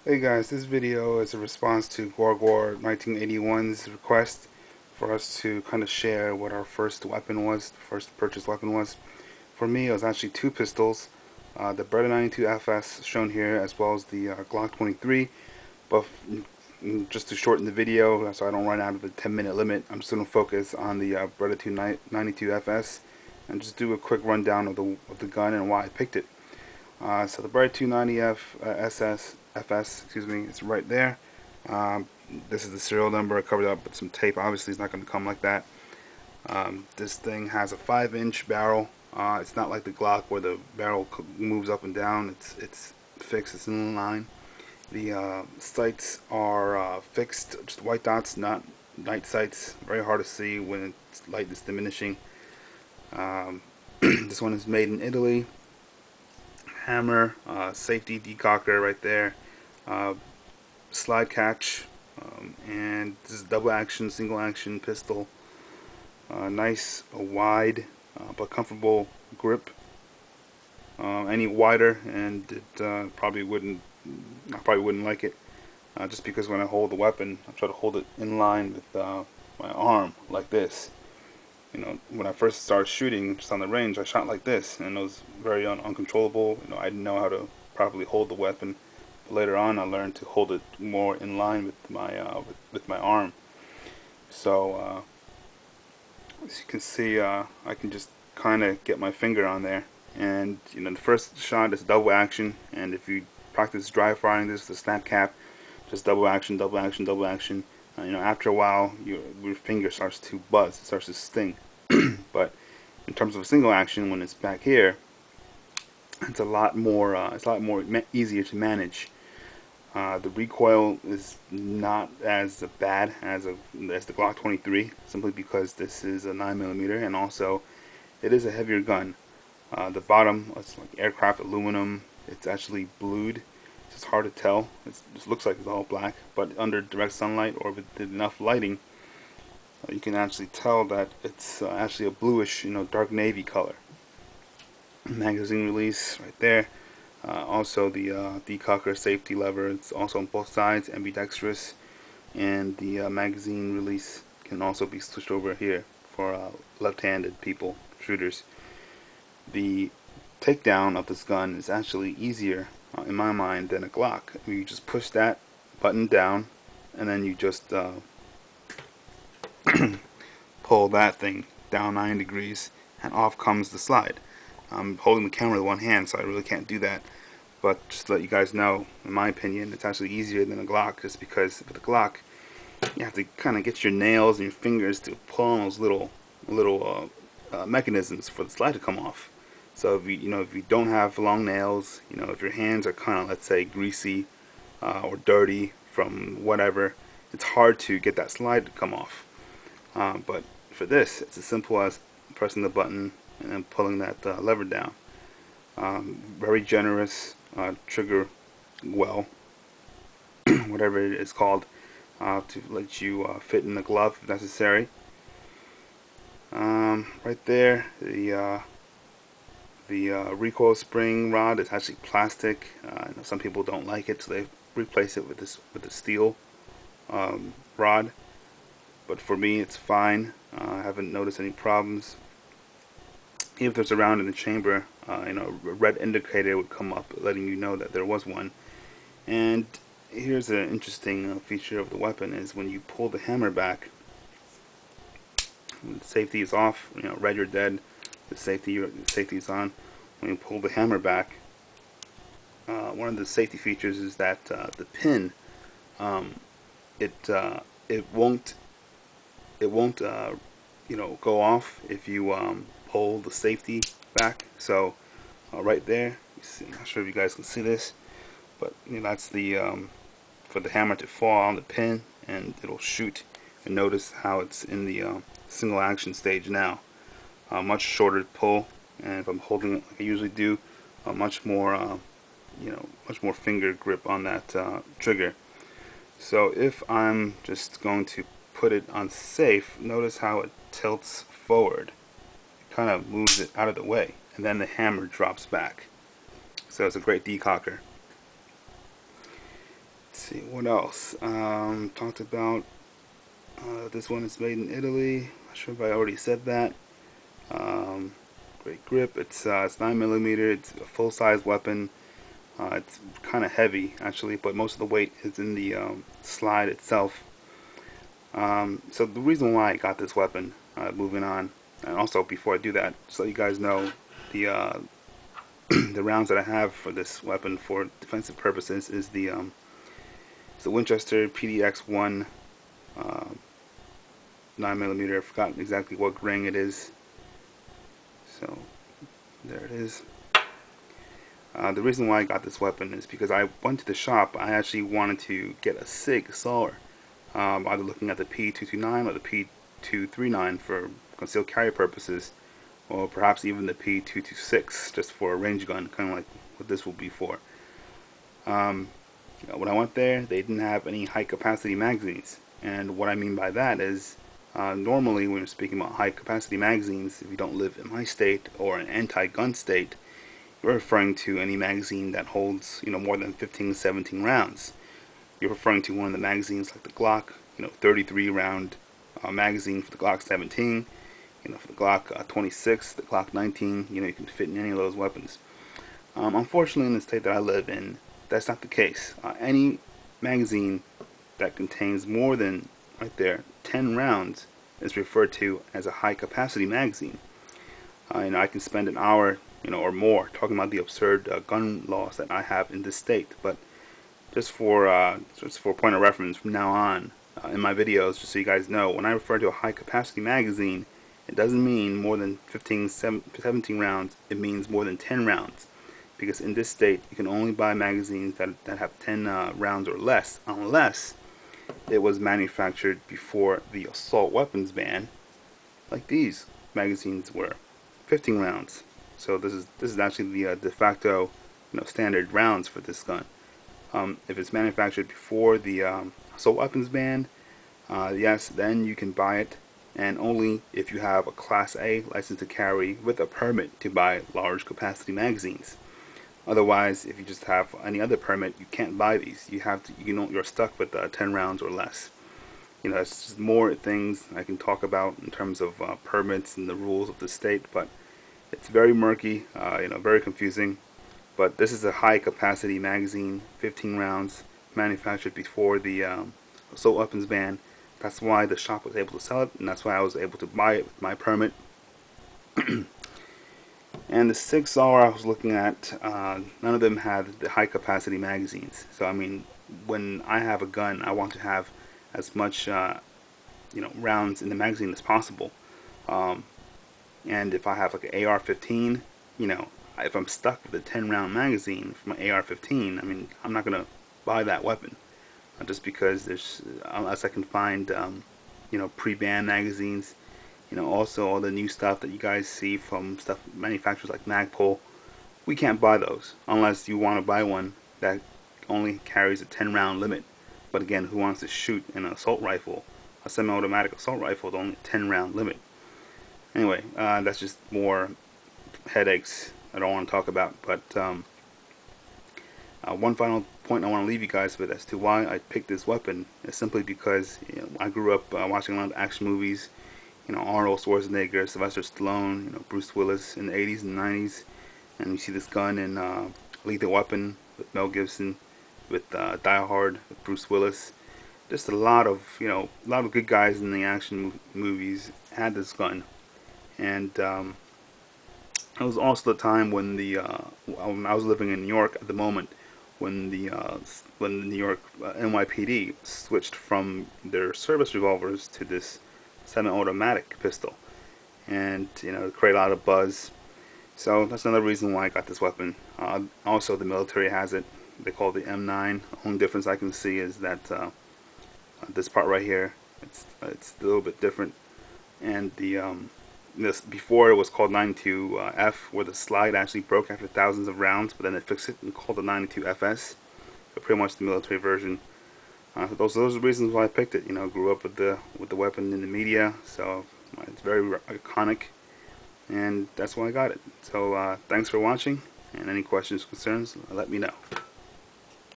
Hey guys, this video is a response to Gorgor 1981's request for us to kind of share what our first weapon was, the first purchase weapon was. For me, it was actually two pistols, the Beretta 92FS shown here, as well as the Glock 23. But just to shorten the video, so I don't run out of the 10-minute limit, I'm just going to focus on the Beretta 92FS and just do a quick rundown of the gun and why I picked it. So the Beretta 290 FS, excuse me, it's right there. Um, this is the serial number. I covered up with some tape. Obviously, it's not going to come like that. This thing has a 5-inch barrel. It's not like the Glock where the barrel moves up and down. It's fixed. It's in line. The sights are fixed, just white dots, not night sights. Very hard to see when its light is diminishing. This one is made in Italy. Hammer, safety decocker right there, slide catch, and this is double action, single action pistol. Nice, wide but comfortable grip. Any wider, and it I probably wouldn't like it, just because when I hold the weapon, I try to hold it in line with my arm like this. When I first started shooting just on the range, I shot like this, and it was very uncontrollable. I didn't know how to properly hold the weapon. But later on, I learned to hold it more in line with my arm. So as you can see, I can just kind of get my finger on there. And the first shot is double action. And if you practice dry firing this, the snap cap, just double action, double action, double action. After a while, your finger starts to buzz, it starts to sting. But in terms of a single action, when it's back here, it's a lot more easier to manage. The recoil is not as bad as the Glock 23, simply because this is a 9mm, and also it is a heavier gun. The bottom, it's like aircraft aluminum. It's actually blued. It's hard to tell. It just looks like it's all black, but under direct sunlight or with enough lighting, you can actually tell that it's actually a bluish, dark navy color. Magazine release right there. Also the decocker safety lever. It's also on both sides, ambidextrous, and the magazine release can also be switched over here for left-handed people, shooters. The takedown of this gun is actually easier in my mind than a Glock. You just push that button down, and then you just pull that thing down 9 degrees, and off comes the slide. I'm holding the camera with one hand, so I really can't do that. But just to let you guys know, in my opinion, it's actually easier than a Glock, just because with a Glock, you have to kind of get your nails and your fingers to pull on those little mechanisms for the slide to come off. So if you don't have long nails, if your hands are kind of, let's say, greasy or dirty from whatever, it's hard to get that slide to come off. But for this, it's as simple as pressing the button and then pulling that lever down. Very generous trigger well, whatever it is called, to let you fit in the glove if necessary. Right there, the recoil spring rod is actually plastic. I know some people don't like it, so they replace it with the steel rod. But for me, it's fine. I haven't noticed any problems. Even if there's a round in the chamber, a red indicator would come up letting you know that there was one. And here's an interesting feature of the weapon: is when you pull the hammer back, when the safety is off, red you're dead, the safety is on. When you pull the hammer back, one of the safety features is that the pin, it won't go off if you pull the safety back. So right there, you see, I'm not sure if you guys can see this, but that's the for the hammer to fall on the pin, and it'll shoot. And notice how it's in the single action stage now. Much shorter pull, and if I'm holding it like I usually do, much more finger grip on that trigger. So if I'm just going to put it on safe, notice how it tilts forward. It kind of moves it out of the way, and then the hammer drops back. So it's a great decocker. see what else. Talked about this one is made in Italy. Not sure if I already said that. Great grip. It's 9mm. It's a full-size weapon. It's kind of heavy actually, but most of the weight is in the slide itself. So the reason why I got this weapon, moving on, and also before I do that, just so you guys know, the the rounds that I have for this weapon for defensive purposes is it's the Winchester PDX-1 9mm. I forgot exactly what ring it is. So there it is. The reason why I got this weapon is because I went to the shop. I actually wanted to get a SIG sawer, either looking at the P229 or the P239 for concealed carry purposes, or perhaps even the P226 just for a range gun, kind of like what this will be for. When I went there, they didn't have any high capacity magazines, and what I mean by that is normally when you're speaking about high capacity magazines, if you don't live in my state or an anti-gun state, you're referring to any magazine that holds more than 15, 17 rounds. You're referring to one of the magazines like the Glock, 33 round magazine for the Glock 17, for the Glock 26, the Glock 19, you can fit in any of those weapons. Unfortunately, in the state that I live in, that's not the case. Any magazine that contains more than, right there, 10 rounds is referred to as a high capacity magazine. I can spend an hour, or more talking about the absurd gun laws that I have in this state, but just for point of reference from now on in my videos, just so you guys know, when I refer to a high capacity magazine, it doesn't mean more than 15, 17 rounds, it means more than 10 rounds. Because in this state, you can only buy magazines that have 10 rounds or less, unless it was manufactured before the assault weapons ban, like these magazines were 15 rounds. So this is actually the de facto standard rounds for this gun. If it's manufactured before the assault weapons ban, yes, then you can buy it, and only if you have a Class A license to carry with a permit to buy large capacity magazines. Otherwise, if you just have any other permit, you can't buy these. You have to, you're stuck with 10 rounds or less. It's just more things I can talk about in terms of permits and the rules of the state, but it's very murky, very confusing. But this is a high capacity magazine, 15 rounds, manufactured before the assault weapons ban. That's why the shop was able to sell it, and that's why I was able to buy it with my permit. And the 6R I was looking at, none of them had the high capacity magazines. So I mean, when I have a gun, I want to have as much rounds in the magazine as possible. And if I have like an AR-15, if I'm stuck with a 10 round magazine from an AR-15, I mean, I'm not gonna buy that weapon, just because unless I can find pre-ban magazines. Also all the new stuff that you guys see from manufacturers like Magpul, we can't buy those unless you want to buy one that only carries a 10 round limit. But again, who wants to shoot an assault rifle, a semi-automatic assault rifle with only a 10 round limit? Anyway, that's just more headaches I don't want to talk about. But one final point I want to leave you guys with as to why I picked this weapon is simply because I grew up watching a lot of action movies. Arnold Schwarzenegger, Sylvester Stallone, Bruce Willis in the 80s and 90s, and you see this gun in Lethal Weapon with Mel Gibson, with Die Hard with Bruce Willis. Just a lot of good guys in the action movies had this gun, and it was also the time when when I was living in New York at the moment, when the New York NYPD switched from their service revolvers to this semi-automatic pistol, and it created a lot of buzz. So that's another reason why I got this weapon. Also, the military has it. They call it the M9. The only difference I can see is that this part right here, it's a little bit different. And this before it was called 92F, where the slide actually broke after thousands of rounds, but then they fixed it and called it 92FS. So pretty much the military version. So those are the reasons why I picked it. Grew up with the weapon in the media, so it's very iconic, and that's why I got it. So thanks for watching, and any questions, concerns, let me know.